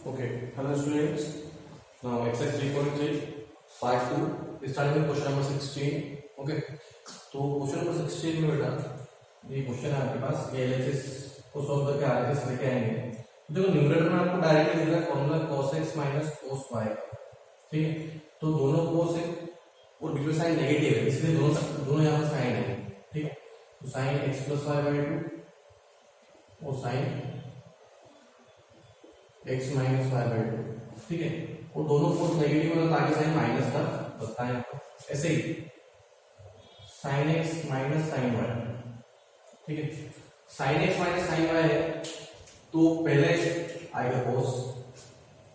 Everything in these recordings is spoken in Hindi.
Okay, hello students. Now exercise 3.3 part 2 starting with question number 16. Okay, तो क्वेश्चन नंबर 16 में बेटा ये क्वेश्चन है आपके पास ये एलएचएस को सॉल्व करके आरएचएस लेके आएंगे। देखो न्यूमरेटर में आपको डायरेक्टली दिया formula cos x minus cos y का, ठीक है। तो दोनों cos है और बीच में साइन नेगेटिव है इसलिए दोनों यहाँ पर साइन है, ठीक है। तो sine x plus y by 2 और sine x minus y by 2, ठीक है। और दोनों फोर्स नेगेटिव होता है आगे साइन माइनस का बनता है ऐसे ही sine x minus sine y, ठीक है। Sine x minus sine y है तो पहले आएगा cos,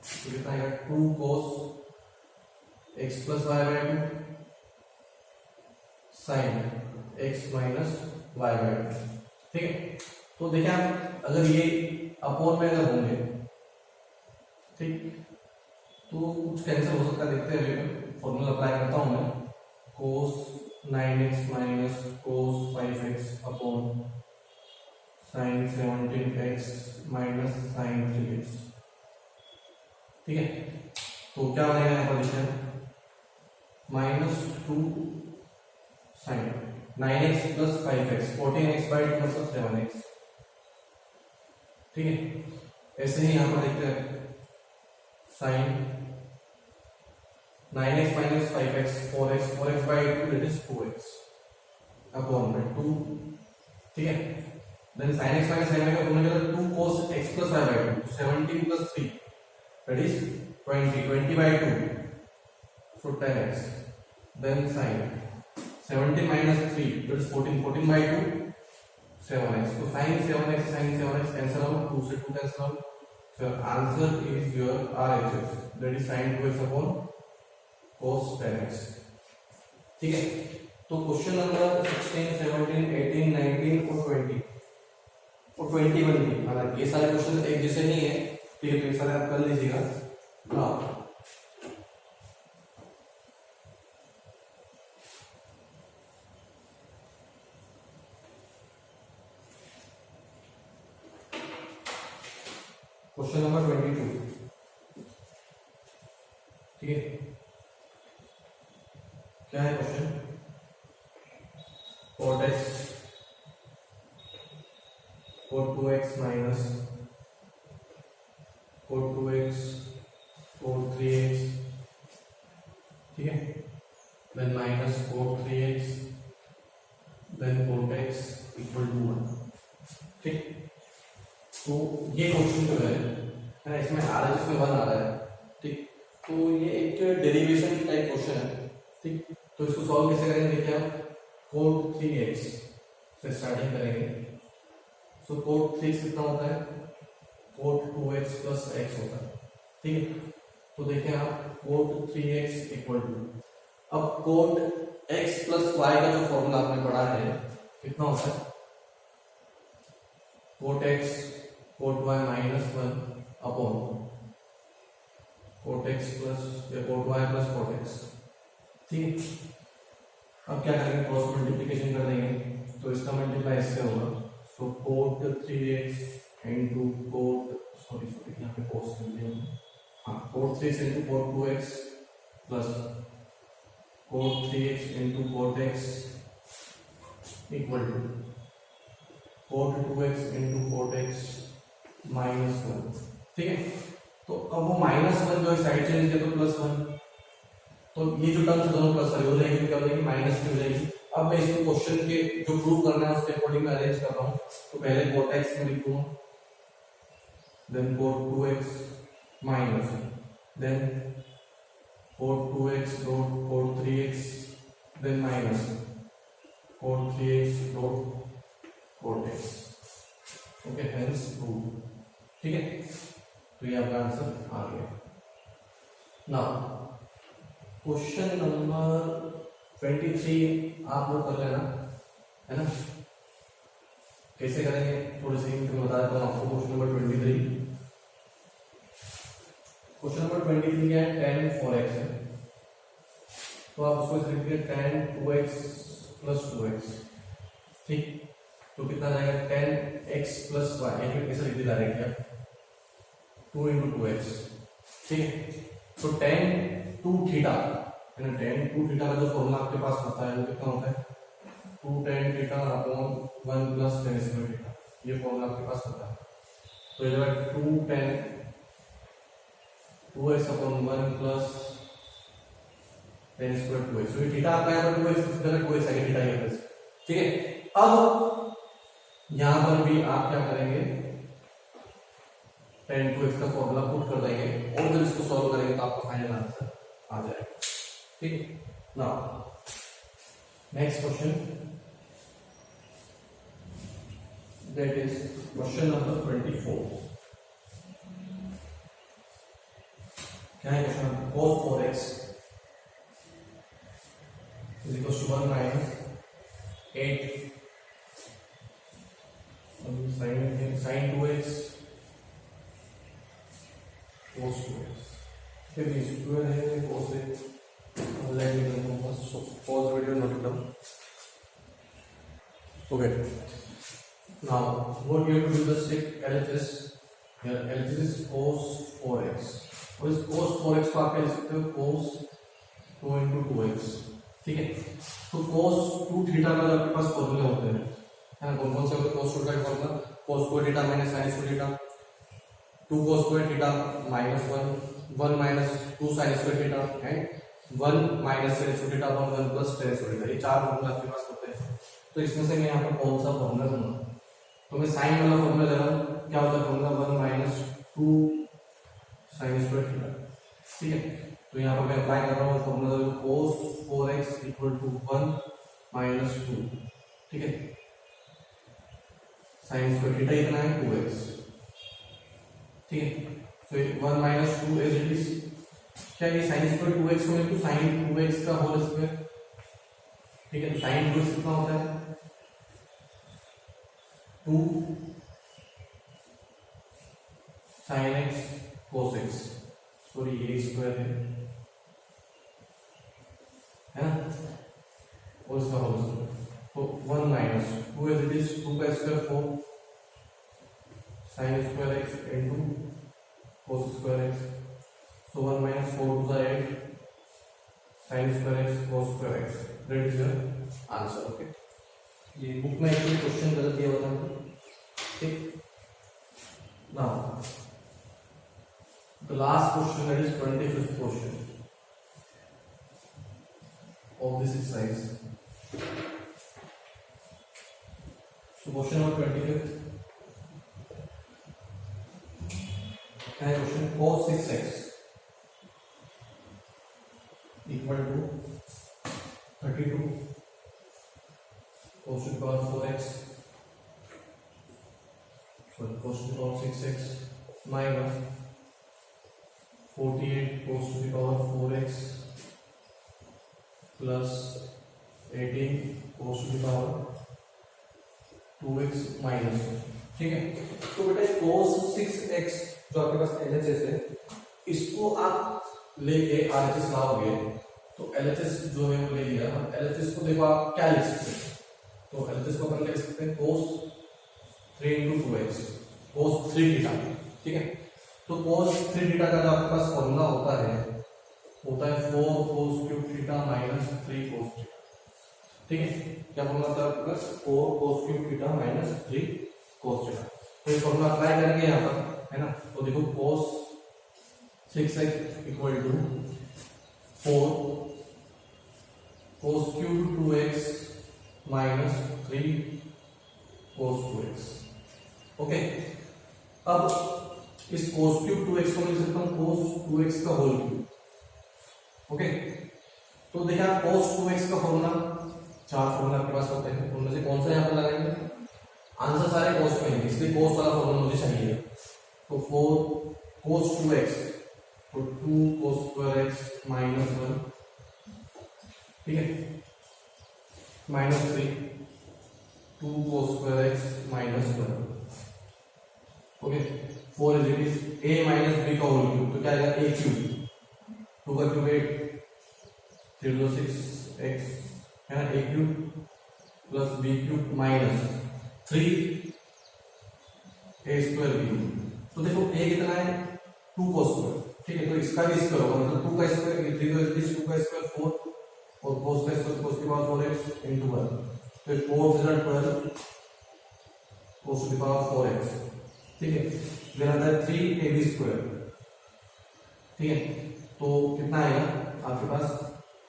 तो कितना आएगा 2 cos x plus y by 2 sine x minus y by 2, ठीक है। तो देखिए आप अगर ये अपोन में अगर होंगे, ठीक, तो कुछ कैंसिल हो सकता है, देखते हैं। फॉर्मूला अप्लाई करता हूं मैं cos 9x minus cos 5x upon sin 17x minus sin 3x, ठीक है। तो क्या बनेगा यहाँ position minus 2 sin 9x plus 5x 14x by 2 मतलब 7x, ठीक है। ऐसे ही यहाँ पर देखते हैं sine 9x minus 5x 4x by 2 that is 2x upon में 2, ठीक है। Then sin x minus sin y का फॉर्मूला क्या था 2 cos x plus y by 2 17 plus 3 that is 20 by 2 so 10x, then sin 17 minus 3 that is 14 by 2 7x, तो sin 7x कैंसिल आउट, 2 से 2 cancel out. So answer is your RHS, that is sin 2x upon cos 10x, ठीक है। तो क्वेश्चन नंबर 16, 17, 18, 19 और 20 और 21 भी, हालांकि ये सारे क्वेश्चन एक जैसे नहीं है, ठीक है। तो ये सारे आप कर लीजिएगा। हाँ, क्वेश्चन नंबर 22, ठीक है। क्या है question cot x cot 2x minus cot 2x cot 3x, ठीक है। Then minus cot 3x then cot x equal to 1, ठीक। तो ये क्वेश्चन जो है इसमें आरएचएस में 1 आ रहा है, ठीक। तो ये एक डेरिवेशन टाइप क्वेश्चन है, ठीक। तो इसको सॉल्व कैसे करेंगे, देखिए आप cot 3x से स्टार्टिंग करेंगे। सो cot 3x कितना होता है cot 2x प्लस x होता है, ठीक है। तो देखिए आप cot 3x इक्वल टू, अब cot x प्लस y का जो फॉर्मूला आपने पढ़ा है कितना होता है cot x cot y minus 1 upon cot x plus या cot y plus cot x, ठीक। अब क्या करेंगे, क्रॉस मल्टीप्लिकेशन कर देंगे तो इसका मल्टीप्लाई इससे होगा। सो cot 3x इनटू cot यहाँ पे cos कर दिया, हाँ cot 3x into cot 2x plus cot 3x into cot x equal to cot 2x into cot x minus 1, ठीक है। तो अब वो माइनस 1 जो साइड चेंज किया तो प्लस 1, तो ये जो टर्म्स दोनों प्लस वाली हो जाएगी, क्या हो जाएगी माइनस की हो जाएगी। अब मैं इसको क्वेश्चन के जो प्रूव करना है उसके अकॉर्डिंग में अरेंज कर रहा हूँ। तो पहले cot x में लिखूंगा, then cot 2x minus, then cot 2x dot cot 3x, then minus cot 3x dot cot x, okay, hence prove, ठीक है। तो ये आपका आंसर आ गया। नाउ क्वेश्चन नंबर 23 आप लोग कर लेना, है ना। कैसे करेंगे थोड़ी सी मैं बता देता हूँ आपको। क्वेश्चन नंबर 23, क्वेश्चन नंबर 23 क्या है, tan 4x है, तो आप उसको लिखिए tan 2x प्लस 2x, ठीक। तो कितना जाएगा tan x प्लस y, या फिर कैसे लिख दिया डायरेक्ट, 2 इंटू 2x, ठीक है। तो tan 2 थीटा है ना, tan 2 थीटा का जो फॉर्मूला आपके पास होता है वो कितना होता है 2 tan theta upon 1 plus tan square theta, ये फॉर्मूला आपके पास होता है। तो ये जगह 2 tan 2x upon 1 plus tan square 2x, तो ये थीटा आपका यहाँ पर 2x इस जगह 2x आगे थीटा है, ठीक है। अब यहां पर भी आप क्या करेंगे tan 2x का फॉर्मूला पुट कर देंगे और जब इसको सॉल्व करेंगे तो आपका फाइनल आंसर आ जाएगा, ठीक है। Now next question, that is question number 24। क्या है question? cos 4x is equals to 1 minus 8 sin 2x cos 2x, फिर भी स्क्वायर है cos x, pause video note it down. Okay, now what you have to do, just take LHS, here LHS is cos 4x, और इस cos 4x को आप क्या लिख सकते हो cos 2 into 2x, ठीक है। तो cos 2 थीटा का आपके पास फॉर्मूले होते हैं, है ना, कौन कौन से होते हैं cos 2 का formula cos square theta minus sin square theta, 2 cos square theta minus 1 minus 2 sin square theta and 1 minus sin square theta upon 1 plus tan square theta, ये चार फॉर्मूला आपके पास होते हैं। तो इसमें से मैं यहाँ पर कौन सा फॉर्मूला लूंगा, तो मैं sin वाला फॉर्मूला ले रहा हूँ, क्या होता है formula 1 minus 2 sin square theta, ठीक है। तो यहाँ पर मैं अप्लाई कर रहा हूँ formula cos 4x equal to 1 minus 2, ठीक है, sin स्क्वायर थीटा इतना है 2x, ठीक है। तो 1 माइनस 2 एज इट इज, क्या ये sin स्क्वायर 2x को लिखूं sin 2x का होल स्क्वायर, ठीक है। तो sin 2x कितना होता है 2 sin x cos x, sorry ये स्क्वायर है ना, और इसका होल स्क्वायर, तो 1 माइनस 2 एज इट इज 2 का square 4 sin square x into cos square x, so 1 minus 4 to the 8 sin square x cos square x, that is your answer, okay। ये बुक में एक्चुअली क्वेश्चन गलत दिया हुआ था, ठीक। Now the last question, that is 25th question of this exercise. So question number 25th है question cos 6x equal to 32 cos to the power 4x, so cos to the power 6x minus 48 cos to the power 4x plus 18 cos to the power 2x minus 1, ठीक है। तो बेटा cos 6x जो आपके पास LHS है, इसको आप लेके RHS लाओगे, तो LHS जो है वो ले लिया, हम LHS को देखो आप क्या लिख सकते हैं, तो LHS को अपन लिख सकते हैं cos 3 into 2x cos 3 theta, ठीक है। तो cos 3 थीटा का जो आपके पास फॉर्मूला होता है 4 cos cube theta minus 3 cos theta, ठीक है। क्या फॉर्मूला होता है आपके पास 4 cos cube theta minus 3 cos theta, तो ये फॉर्मूला अप्लाई करेंगे यहाँ पर, है ना। तो देखो cos 6x equal to 4 cos cube 2x minus 3 cos 2x, okay. अब इस cos क्यूब 2x को लिख सकता हूँ cos 2x का होल क्यूब, ओके। तो देखिए आप cos 2x का फॉर्मूला, चार फॉर्मूला आपके पास होते हैं, उनमें से कौन सा यहाँ पर लगाएंगे, आंसर सारे cos में हैं, इसलिए cos वाला फॉर्मूला मुझे चाहिए। तो 4 cos 2x, तो 2 cos स्क्वायर x माइनस 1, ठीक है, minus 3 2 cos square x minus 1, okay. 4 is it is a minus b का होल क्यूब, तो क्या आएगा a क्यूब, 2 का क्यूब 8 3 2 6x, है ना, a cube plus b cube minus 3 a square b। तो देखो a कितना है 2 को स्क्वायर, ठीक है। तो इसका भी स्क्वायर होगा, मतलब 2 का स्क्वायर 3 को 2 का स्क्वायर 4 और cos का स्क्वायर cos की पावर 4x into 1, तो 4 12 cos की पावर 4x, ठीक है। फिर आता है 3ab स्क्वायर, ठीक है। तो कितना आएगा आपके पास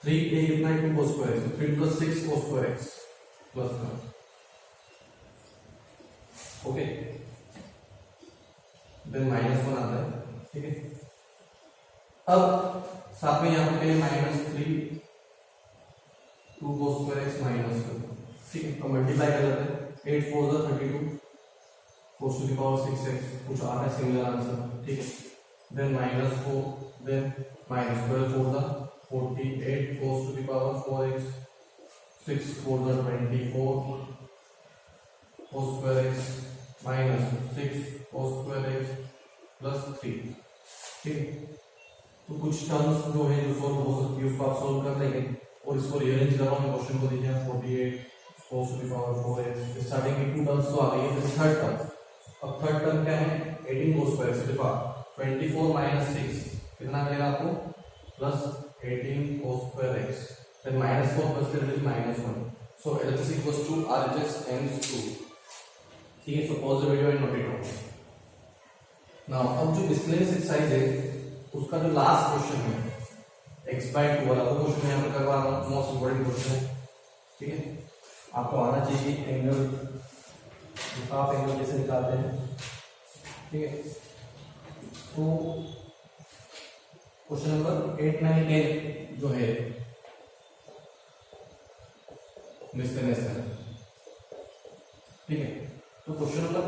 3a कितना है 2 cos square x, 3 plus 6 cos square x plus 1, okay. Then -1 आता है, ठीक है। अब साथ में यहाँ पे -3 2 cos स्क्वायर x -1, ठीक है। तो मल्टीप्लाई कर लेते हैं, 8 4 32 cos to the power 6x, कुछ आ रहा है सिमिलर आंसर, ठीक है। Then -4, then -12 4 48 cos to the power 4x, 6 4 24 cos square x -6 cos square x प्लस 3, ठीक है। तो कुछ टर्म्स जो है जो सॉल्व हो सकती है उसको आप सॉल्व कर लेंगे और इसको रीअरेंज कर रहा हूं, क्वेश्चन को देखिए 48 cos to the power 4x, starting की 2 टर्म्स तो आ गई है। फिर थर्ड टर्म, अब थर्ड टर्म क्या है 18 cos square x to the power 24 -6 कितना मिलेगा आपको plus 18 cos square x, then -4 plus 3 is -1, so LHS equals to RHS ends 2, ठीक है। So pause the video and note it down. Now अब जो miscellaneous exercise है उसका जो लास्ट क्वेश्चन है x/2 वाला, वो क्वेश्चन मैं यहाँ पर करवा रहा हूँ, मोस्ट इंपोर्टेंट क्वेश्चन है, ठीक है। आपको आना चाहिए एंगल, हाफ एंगल कैसे निकालते हैं, ठीक है। तो क्वेश्चन नंबर 8 9 10 जो है मिसलेनियस है, ठीक है। तो क्वेश्चन नंबर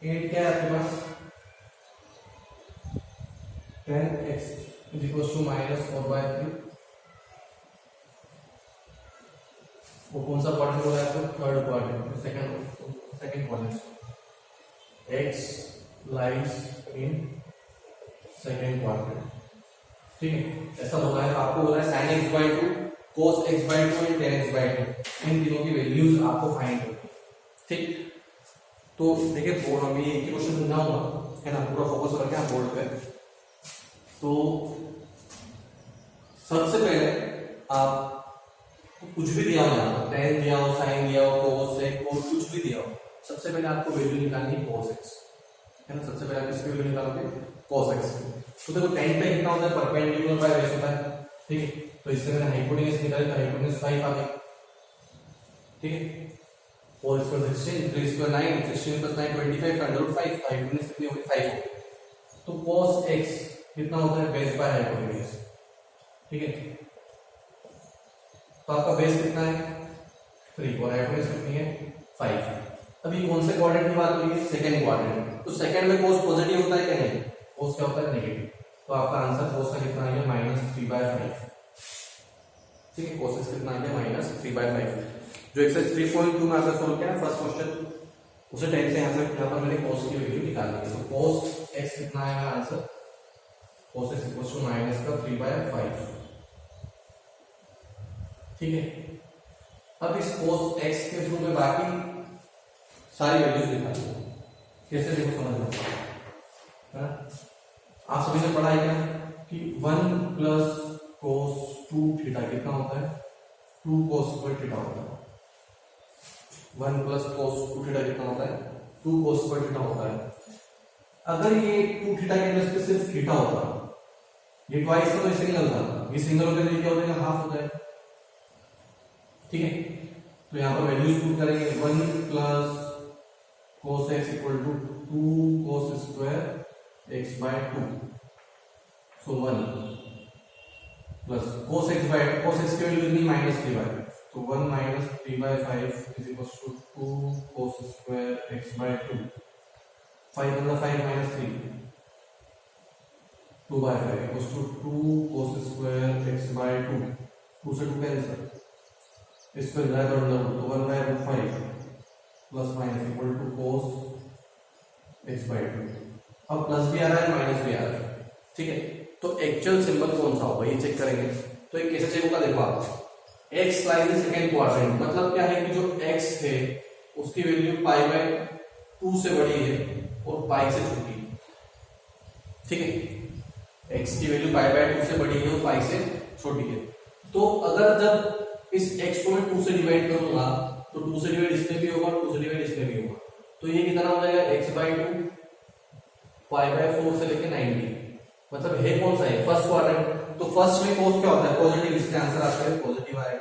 8 क्या है आपके पास 10x is equals to -4/3, वो कौन सा क्वाड्रेंट हो रहा है आपको third quadrant, second quadrant, x lies in second quadrant, ठीक है। ऐसा बोला है, आपको बोला है sin x/2 cos x/2 and tan x/2, इन तीनों की वैल्यूज आपको फाइंड करनी, ठीक। तो देखिए हम ये एक क्वेश्चन समझाऊंगा, है ना, पूरा फोकस करके आप बोर्ड पे। तो सबसे पहले आप कुछ भी दिया हो, यहाँ tan दिया हो, sin दिया हो, cos sec cos कुछ भी दिया हो, सबसे पहले आपको वैल्यू निकालनी है cos x, है ना। सबसे पहले आप इसकी वैल्यू निकालोगे cos x, तो देखो tan पे कितना होता है परपेंडिकुलर बाय बेस होता है, ठीक है। तो इससे मैंने हाइपोटेन्यूज निकाली तो हाइपोटेन्यूज 5 आ गई, ठीक है। 4 स्क्वायर 16 3 स्क्वायर 9 16 प्लस 9 25 का √5, हाइपोटेन्यूज कितनी होगी 5 होगी। तो cos x कितना होता है बेस बाय हाइपोटेन्यूज, ठीक है। तो आपका बेस कितना है 3 और हाइपोटेन्यूज कितनी है 5। अभी कौन से क्वाड्रेंट की बात हो रही है सेकंड क्वाड्रेंट, तो सेकंड में cos पॉजिटिव होता है क्या नहीं, cos क्या होता है नेगेटिव, तो आपका आंसर cos का कितना आएगा -3/5, ठीक है। cos x कितना आएगा -3/5। जो एक्सरसाइज 3.2 में आपका सॉल्व किया है फर्स्ट क्वेश्चन, उसे टाइप से यहाँ पर मैंने cos की वैल्यू निकाली है। तो cos x कितना आएगा answer cos x equals to -3/5, ठीक है। अब इस cos x के थ्रू में बाकी सारी वैल्यूज निकालनी है, कैसे देखो समझना, आप सभी ने पढ़ा है क्या कि 1 प्लस cos 2 थीटा कितना होता है 2 cos स्क्वायर थीटा होता है, 1 प्लस cos 2 थीटा कितना होता है 2 cos स्क्वायर थीटा होता है। अगर ये 2 थीटा के प्लस पे सिर्फ थीटा होता, ये ट्वाइस का तो सिंगल था, ये सिंगल होकर क्या हो जाएगा हाफ हो जाएगा, ठीक है। तो यहाँ पर वैल्यूज पुट करेंगे 1 plus cos x equal to 2 cos square x/2, so 1 plus cos x की वैल्यू कितनी -3/5, तो 1 -3/5 is equals to 2 cos square x/2, 5 मतलब 5 -3 2/5 equals to 2 cos square x/2, 2 से 2 कैंसिल, इस पर जाए तो 1/5 plus minus equal to cos x/2। अब प्लस भी आ रहा है माइनस भी आ रहा है, ठीक है। तो एक्चुअल सिंबल कौन सा होगा ये चेक करेंगे। तो एक कैसे चेक होगा देखो आप, x lies in second quadrant, मतलब क्या है कि जो x है उसकी वैल्यू π/2 से बड़ी है और पाई से छोटी है, ठीक है। x की वैल्यू पाई बाय 2 से बड़ी है और पाई से छोटी है। तो अगर जब इस x को मैं 2 से डिवाइड करूंगा तो 2 से डिवाइड इसमें भी होगा, 2 से डिवाइड इसमें भी होगा, तो ये कितना हो जाएगा x बाई 2 पाई बाय 4 से लेके 90, मतलब है कौन सा है, फर्स्ट क्वाड्रेंट। तो फर्स्ट में cos क्या होता है, पॉजिटिव, इसका आंसर आपका है पॉजिटिव आएगा,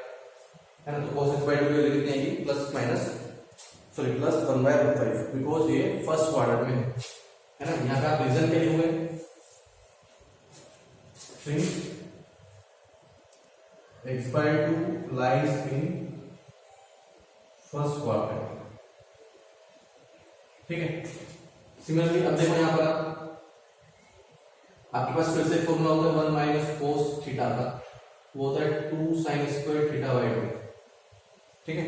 है ना। तो cos x बाई 2 की वैल्यू कितनी आएगी, प्लस 1/5, बिकॉज ये फर्स्ट क्वाड्रेंट में है ना। यहाँ पे आप रीजन क्या लिखोगे, x by 2 lies in first quadrant, ठीक है। सिमिलरली अब देखो यहाँ पर आपके पास फिर से फॉर्मूला होता है 1 माइनस कोस थीटा का, वो होता है 2 साइन स्क्वायर थीटा बाई 2, ठीक है।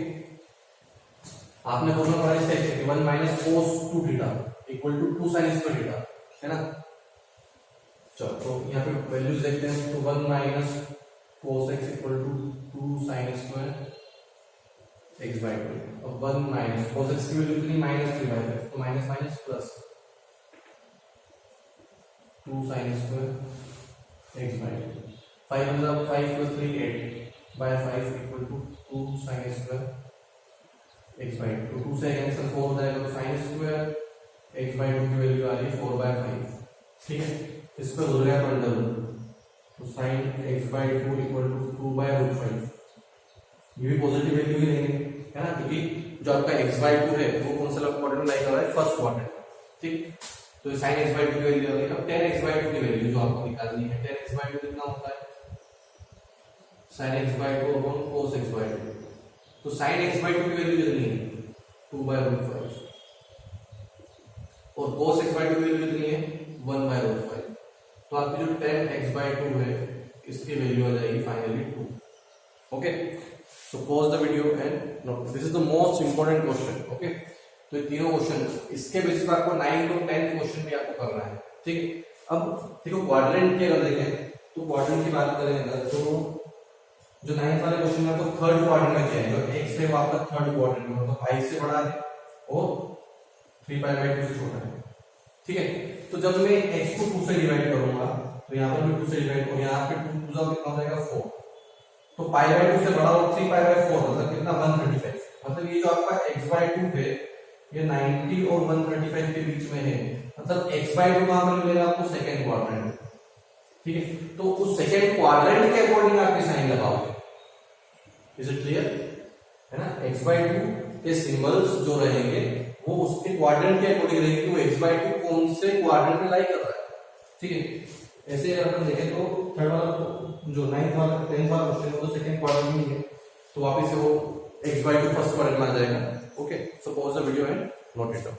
आपने फॉर्मूला पढ़ा इस टाइप से 1 minus cos 2 theta equal to 2 sine square theta, है ना। चलो तो यहाँ पे वैल्यूज देखते हैं। तो 1 minus cos x equal to 2 sine square x by 2, और 1 माइनस कोस एक्स की वैल्यू कितनी, -3/5, तो minus minus plus 2 sine square x by 2, 5 मतलब 5 + 3 8 by 5 equal to 2 sine square x by 2, 2 से कैंसिल 4 हो जाएगा, तो साइन स्क्वायर एक्स बाई 2 की वैल्यू आ रही है 4/5, ठीक है। इस पर हो गया अंडर रूट, तो sine x by 2 equal to 2/√5, ये भी पॉजिटिव वैल्यू ही लेंगे, है ना, क्योंकि जो आपका एक्स बाई 2 है वो कौन सा क्वाड्रेंट लाई कर रहा है, फर्स्ट क्वाड्रेंट, ठीक। तो साइन एक्स बाई 2 की वैल्यू आ गई। अब tan x बाई 2 की वैल्यू जो आपको निकालनी है, tan x बाई 2 कितना होता है, sin x by 2 upon cos x by 2, तो sin x बाई 2 की वैल्यू कितनी है 2/√5, और cos x बाई 2 की वैल्यू कितनी है 1/√5, तो आपकी जो tan x बाई 2 है इसकी वैल्यू आ जाएगी finally 2, okay. So pause the video and note, this is the most important question, okay. तो ये तीनों क्वेश्चन इसके बेसिस पर आपको 9 और 10 क्वेश्चन भी आपको करना है, ठीक है। अब देखो क्वाड्रेंट की अगर देखें तो क्वाड्रेंट की बात करें अगर, तो जो 9th वाले क्वेश्चन में आपको थर्ड क्वाड्रेंट में चाहिए, और x है वो आपका थर्ड क्वाड्रेंट में, मतलब 5 से बड़ा है और 3π/2 से छोटा है, ठीक है। तो जब मैं x को 2 से डिवाइड करूंगा तो यहाँ पर भी 2 से डिवाइड करूंगा, यहाँ पे 2 कितना हो जाएगा 4, तो π/2 से बड़ा और 3π/4 मतलब कितना 135, मतलब ये जो आपका x बाई 2 है ये 90 और 135 के बीच में है, मतलब x बाई 2 कहां पर मिलेगा आपको, सेकंड क्वाड्रेंट, ठीक है। तो उस सेकंड क्वाड्रेंट के अकॉर्डिंग आप साइन लगाओगे, इज इट क्लियर, है ना। x बाई 2 के सिंबल्स जो रहेंगे वो उसके क्वाड्रेंट के अकॉर्डिंग रहेंगे, वो x बाई 2 कौन से क्वाड्रेंट में लाई कर रहा है, ठीक है। ऐसे अगर अपन देखें तो थर्ड वाला जो 9th वाला 10th वाला क्वेश्चन है वो सेकंड क्वाड्रेंट में ही है, तो वापस से वो x बाई 2 फर्स्ट क्वाड्रेंट में आ जाएगा, okay. So pause the video and note it down.